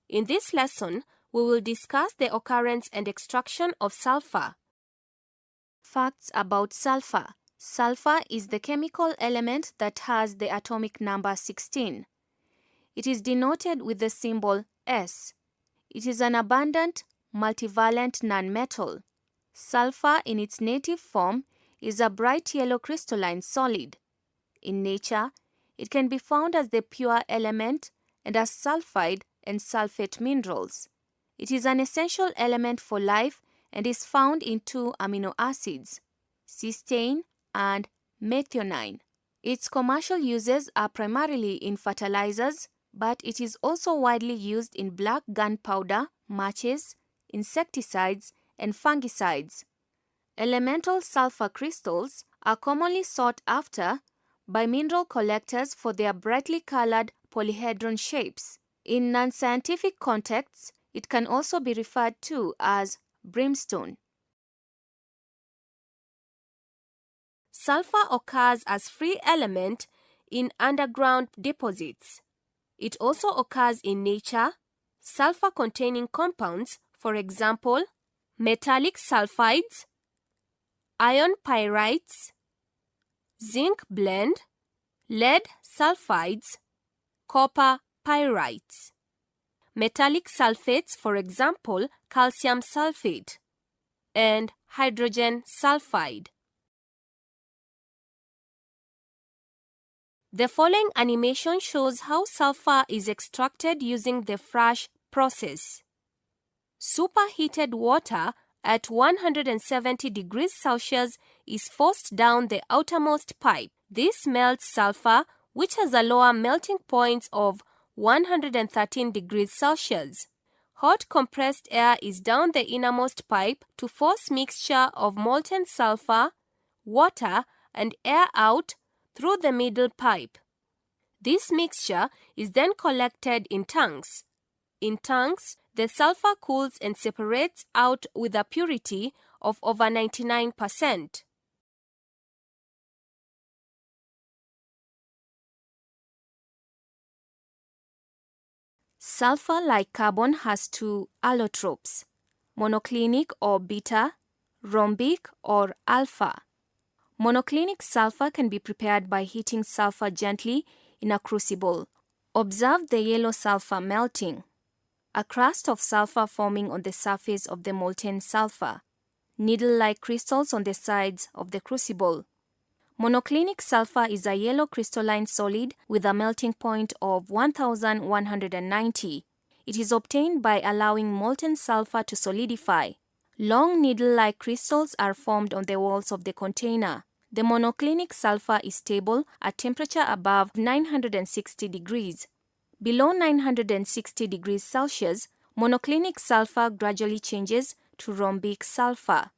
In this lesson, we will discuss the occurrence and extraction of sulfur. Facts about sulfur. Sulfur is the chemical element that has the atomic number 16. It is denoted with the symbol S. It is an abundant, multivalent nonmetal. Sulfur in its native form is a bright yellow crystalline solid. In nature, it can be found as the pure element and as sulfide and sulfate minerals. It is an essential element for life and is found in 2 amino acids, cysteine and methionine. Its commercial uses are primarily in fertilizers, but it is also widely used in black gunpowder, matches, insecticides, and fungicides. Elemental sulfur crystals are commonly sought after by mineral collectors for their brightly colored polyhedron shapes. In non-scientific contexts, it can also be referred to as brimstone. Sulfur occurs as free element in underground deposits. It also occurs in nature. Sulfur-containing compounds, for example, metallic sulfides, iron pyrites, zinc blende, lead sulfides, copper pyrites. Metallic sulfates, for example, calcium sulfate and hydrogen sulfide. The following animation shows how sulfur is extracted using the Frasch process. Superheated water at 170 degrees Celsius is forced down the outermost pipe. This melts sulfur, which has a lower melting point of 113 degrees Celsius. Hot compressed air is down the innermost pipe to force mixture of molten sulfur, water, and air out through the middle pipe. This mixture is then collected in tanks. In tanks, the sulfur cools and separates out with a purity of over 99%. Sulfur, like carbon, has 2 allotropes, monoclinic or beta, rhombic or alpha. Monoclinic sulfur can be prepared by heating sulfur gently in a crucible. Observe the yellow sulfur melting. A crust of sulfur forming on the surface of the molten sulfur. Needle-like crystals on the sides of the crucible. Monoclinic sulfur is a yellow crystalline solid with a melting point of 1190. It is obtained by allowing molten sulfur to solidify. Long needle-like crystals are formed on the walls of the container. The monoclinic sulfur is stable at temperature above 960 degrees. Below 960 degrees Celsius, monoclinic sulfur gradually changes to rhombic sulfur.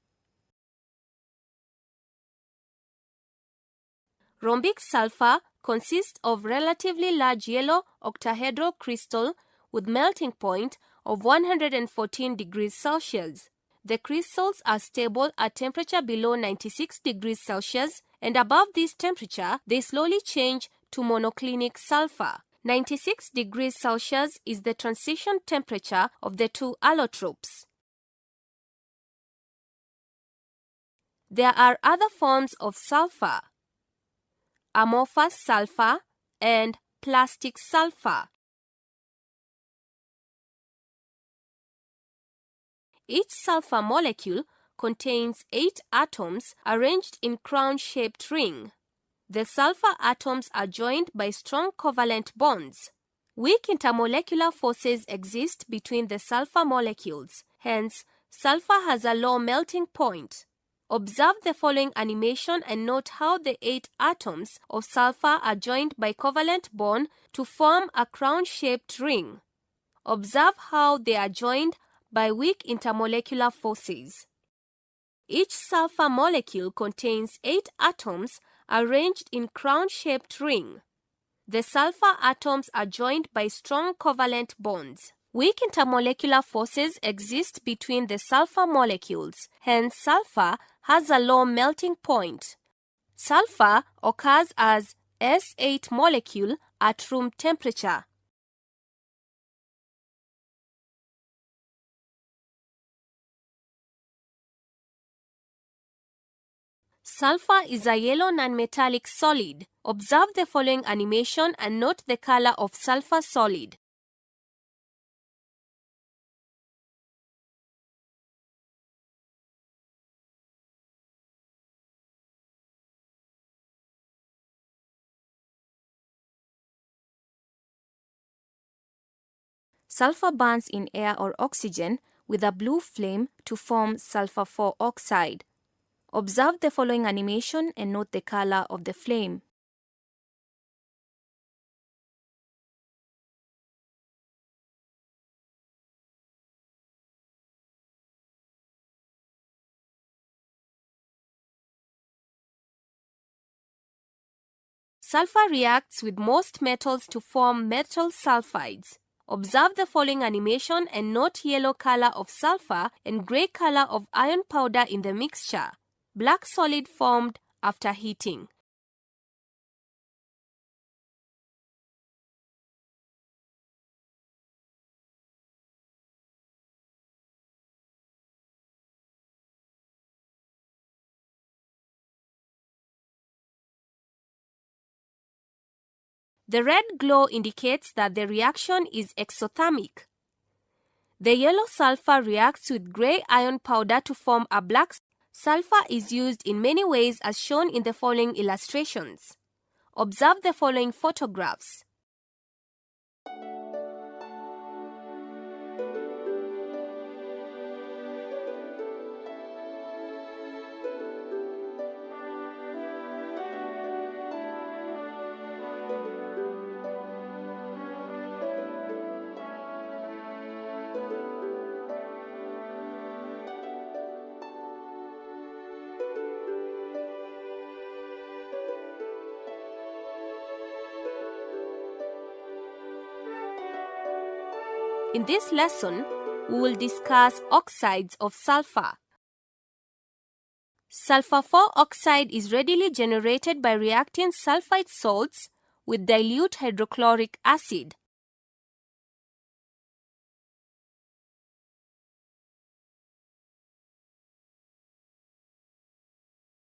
Rhombic sulfur consists of relatively large yellow octahedral crystal with melting point of 114 degrees Celsius. The crystals are stable at temperature below 96 degrees Celsius, and above this temperature, they slowly change to monoclinic sulfur. 96 degrees Celsius is the transition temperature of the 2 allotropes. There are other forms of sulfur: amorphous sulfur and plastic sulfur. Each sulfur molecule contains 8 atoms arranged in crown-shaped ring. The sulfur atoms are joined by strong covalent bonds. Weak intermolecular forces exist between the sulfur molecules. Hence, sulfur has a low melting point. Observe the following animation and note how the 8 atoms of sulfur are joined by covalent bond to form a crown-shaped ring. Observe how they are joined by weak intermolecular forces. Each sulfur molecule contains 8 atoms arranged in crown-shaped ring. The sulfur atoms are joined by strong covalent bonds. Weak intermolecular forces exist between the sulfur molecules. Hence, sulfur has a low melting point. Sulfur occurs as S8 molecule at room temperature. Sulfur is a yellow nonmetallic solid. Observe the following animation and note the color of sulfur solid. Sulfur burns in air or oxygen with a blue flame to form sulfur 4 oxide. Observe the following animation and note the color of the flame. Sulfur reacts with most metals to form metal sulfides. Observe the following animation and note yellow color of sulfur and gray color of iron powder in the mixture. Black solid formed after heating. The red glow indicates that the reaction is exothermic. The yellow sulfur reacts with gray iron powder to form a black. Sulfur is used in many ways as shown in the following illustrations. Observe the following photographs. In this lesson, we will discuss oxides of sulfur. Sulfur 4 oxide is readily generated by reacting sulfite salts with dilute hydrochloric acid.